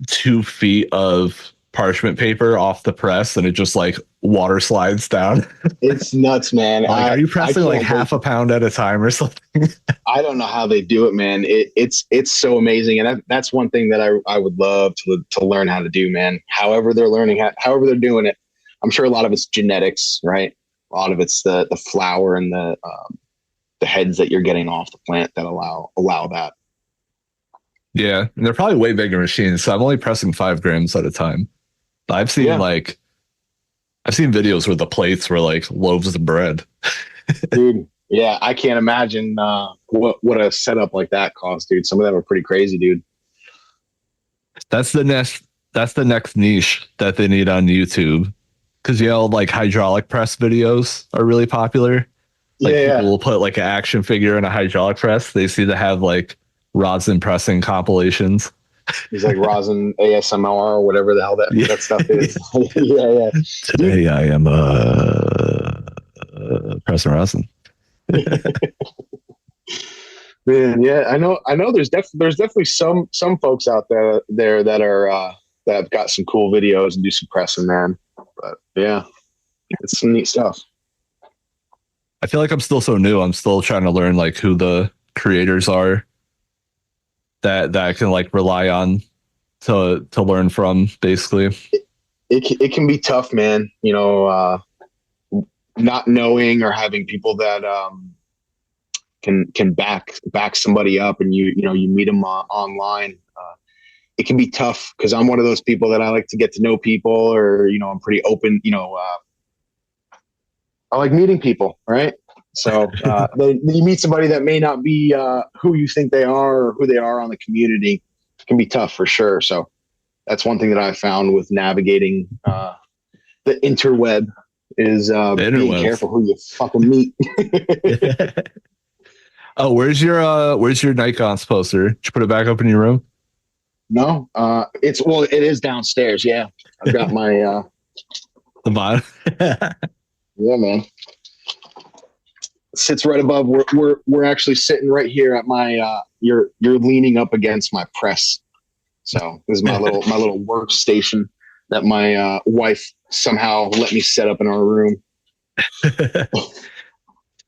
2 feet of parchment paper off the press and it just like water slides down. It's nuts, man. Like, are you pressing like half a pound at a time or something? I don't know how they do it, man. It's so amazing, and that's one thing that I would love to learn how to do, man. However they're however they're doing it, I'm sure a lot of it's genetics, right? A lot of it's the flower and the heads that you're getting off the plant that allow that. Yeah, and they're probably way bigger machines. So I'm only pressing 5 grams at a time. But I've seen videos where the plates were like loaves of bread. Dude, yeah, I can't imagine what a setup like that costs, dude. Some of them are pretty crazy, dude. That's the next niche that they need on YouTube. Because like hydraulic press videos are really popular. Like people will put like an action figure in a hydraulic press. They seem to have like rosin pressing compilations. He's like rosin ASMR or whatever the hell that stuff is. yeah. Today I am pressing rosin. Man, yeah, I know. There's definitely some folks out there that are that have got some cool videos and do some pressing, man. But yeah, it's some neat stuff. I feel like I'm still so new. I'm still trying to learn like who the creators are that I can like rely on to learn from, basically. It can be tough, man. You know, not knowing or having people that can back somebody up, and you meet them online. It can be tough because I'm one of those people that I like to get to know people, or I'm pretty open. I like meeting people, right? So you meet somebody that may not be who you think they are or who they are on the community. It can be tough for sure. So that's one thing that I found with navigating the interweb is being careful who you fucking meet. Oh, where's your Nikon poster? Did you put it back up in your room? No, it is downstairs. Yeah, I've got my the bottom. Yeah, man. Sits right above. We're actually sitting right here at my. You're leaning up against my press. So this is my little workstation that my wife somehow let me set up in our room.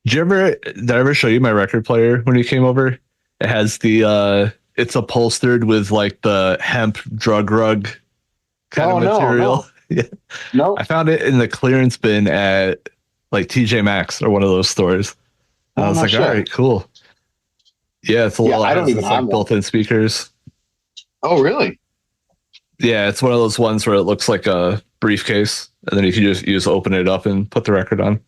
Did I ever show you my record player when you came over? It has it's upholstered with like the hemp drug rug kind of material. No. Yeah. No, I found it in the clearance bin at like TJ Maxx or one of those stores. And I was like, all right, cool. Yeah, it's a Yeah, little. It I don't has even this have like one. built-in speakers. Oh, really? Yeah, it's one of those ones where it looks like a briefcase, and then you can just open it up and put the record on.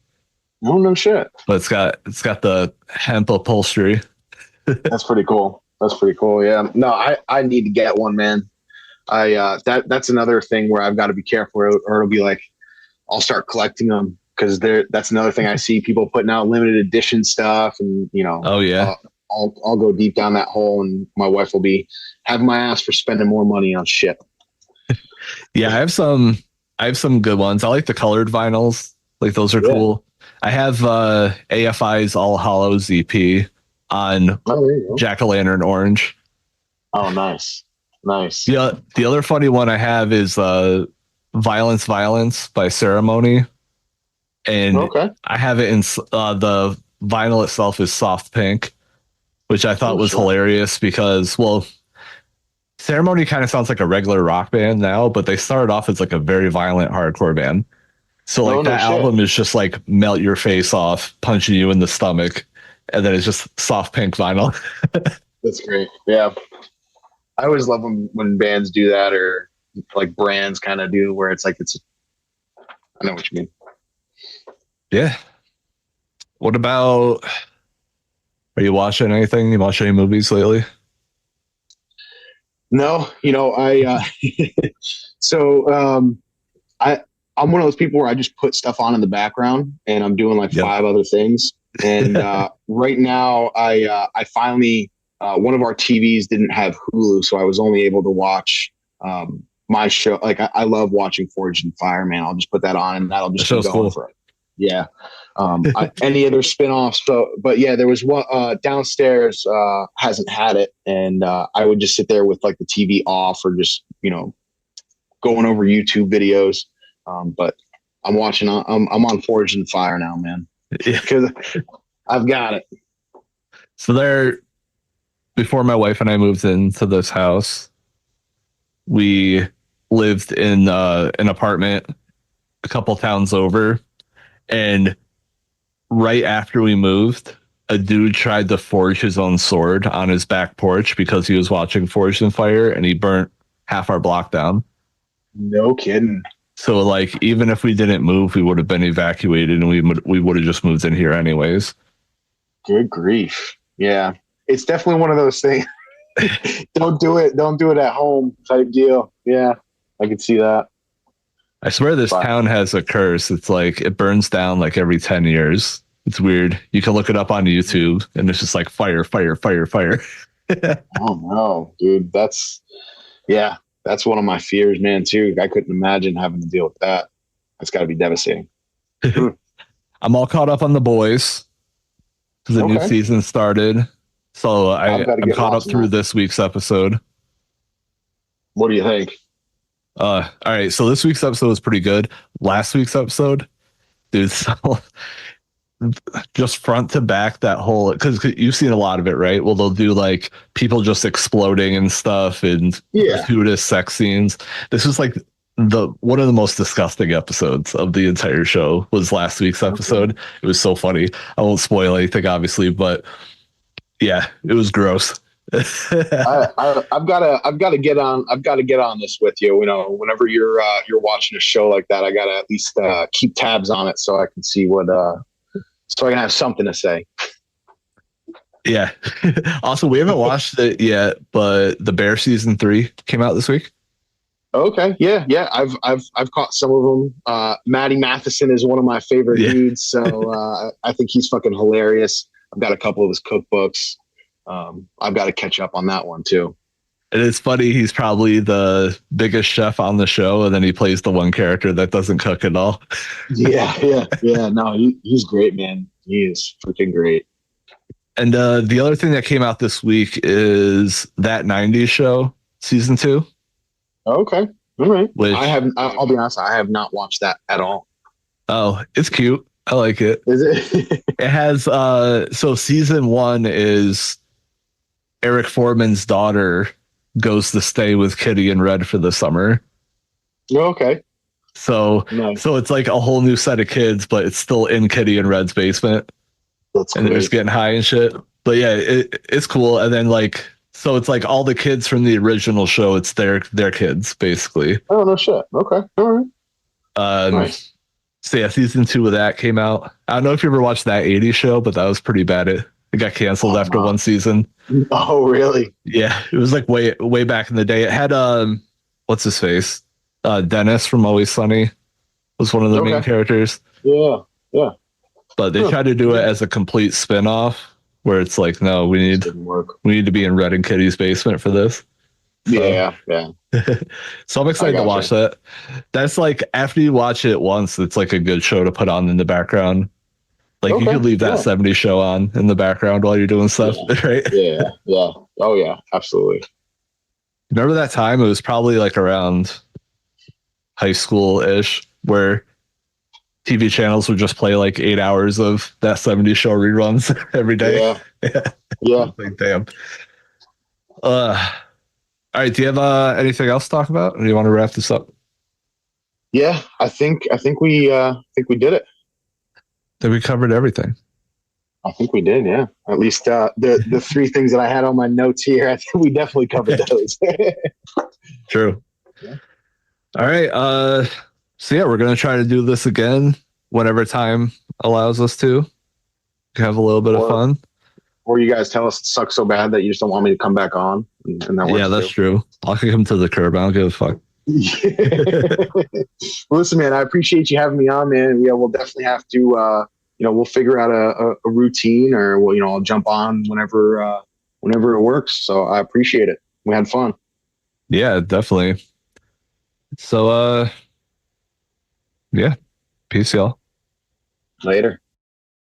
No, no shit. But it's got the hemp upholstery. That's pretty cool. That's pretty cool. Yeah. No, I need to get one, man. That's another thing where I've got to be careful, or it'll be like I'll start collecting them because that's another thing I see people putting out limited edition stuff, and Oh yeah, I'll go deep down that hole, and my wife will be having my ass for spending more money on shit. yeah. I have some good ones. I like the colored vinyls. Like those are Yeah. cool. I have AFI's All Hallows EP on Oh, there you go. Jack O' Lantern Orange. Oh, nice, nice. The other funny one I have is Violence Violence by Ceremony. And Okay. I have it in the vinyl itself is soft pink, which I thought Oh, was sure. hilarious because, well, Ceremony kind of sounds like a regular rock band now, but they started off as like a very violent hardcore band. So Oh, like no that shit. album is just like melt your face off, punching you in the stomach, and then it's just soft pink vinyl. That's great. Yeah. I always love when bands do that, or like brands kind of do, where it's like I know what you mean. Yeah. What about? Are you watching anything? You watch any movies lately? No, so I I'm one of those people where I just put stuff on in the background and I'm doing like Yep. five other things. And right now I finally one of our TVs didn't have Hulu, so I was only able to watch my show. Like I love watching Forged in Fire, man. I'll just put that on and that'll The just keep show's going cool. for it. Yeah. Any other spinoffs. But yeah, there was one downstairs hasn't had it, and I would just sit there with like the TV off, or just going over YouTube videos. But I'm watching. I'm on Forged in Fire now, man, Yeah. because I've got it. So there, before my wife and I moved into this house, we lived in an apartment a couple towns over, and right after we moved, a dude tried to forge his own sword on his back porch because he was watching Forged in Fire, and he burnt half our block down. No kidding. So like even if we didn't move, we would have been evacuated, and we would have just moved in here anyways. Good grief. Yeah, it's definitely one of those things. Don't do it. Don't do it at home type deal. Yeah, I can see that. I swear this But town has a curse. It's like it burns down like every 10 years. It's weird. You can look it up on YouTube and it's just like fire, fire, fire, fire. oh no, dude, yeah, that's one of my fears, man. Too. I couldn't imagine having to deal with that. That's got to be devastating. I'm all caught up on The Boys because the new Okay, season started. So I've got to I'm get caught up watching through that. this week's episode. What do you think? All right. So this week's episode was pretty good. Last week's episode, dude, so just front to back that whole, because you've seen a lot of it, right? Well, they'll do like people just exploding and stuff and Yeah. gratuitous sex scenes. This was like the one of the most disgusting episodes of the entire show was last week's episode. It was so funny. I won't spoil anything, obviously, but yeah, it was gross. I've got to get on. I've got to get on this with you. Whenever you're watching a show like that, I got to at least keep tabs on it so I can see so I can have something to say. Yeah. Also, we haven't watched it yet, but The Bear season 3 came out this week. Okay, yeah. I've caught some of them. Matty Matheson is one of my favorite dudes, so I think he's fucking hilarious. I've got a couple of his cookbooks. I've got to catch up on that one too. And it's funny, he's probably the biggest chef on the show, and then he plays the one character that doesn't cook at all. Yeah. No, he's great, man. He is freaking great. And the other thing that came out this week is That 90s Show season 2. Okay, all right. Which, I'll be honest, I have not watched that at all. oh, it's cute. I like it. Is it? It has so season 1 is Eric Foreman's daughter goes to stay with Kitty and Red for the summer. Okay. So Nice. so it's like a whole new set of kids, but it's still in Kitty and Red's basement. That's And they're great. just getting high and shit. But yeah, it's cool. And then like, so it's like all the kids from the original show. It's their kids basically. Oh no shit. Okay. All right. Nice. So yeah, season 2 of that came out. I don't know if you ever watched that '80s show, but that was pretty bad. It got canceled after one season. Oh really? Yeah, it was like way back in the day. It had what's his face? Dennis from Always Sunny was one of the main characters. Yeah. Yeah. But they tried to do it as a complete spin-off where it's like, no, we need to be in Red and Kitty's basement for this. So, yeah. So I'm excited to watch that. That's like after you watch it once, it's like a good show to put on in the background. Like you could leave that 70s show on in the background while you're doing stuff, right? Yeah. Oh yeah, absolutely. Remember that time? It was probably like around high school-ish where TV channels would just play like 8 hours of that 70s show reruns every day. Yeah. Like, damn. All right. Do you have anything else to talk about? Or do you want to wrap this up? Yeah, I think we did it. That we covered everything. I think we did, yeah. At least the 3 things that I had on my notes here, I think we definitely covered those. True. Yeah. All right. So yeah, we're gonna try to do this again whenever time allows us to. Have a little bit of fun. Or you guys tell us it sucks so bad that you just don't want me to come back on. And that works that's true. I'll kick him to the curb. I don't give a fuck. Listen, man, I appreciate you having me on, man. Yeah, we'll definitely have to we'll figure out a routine, or I'll jump on whenever it works. So I appreciate it. We had fun. Yeah, definitely. So yeah. Peace, y'all. Later.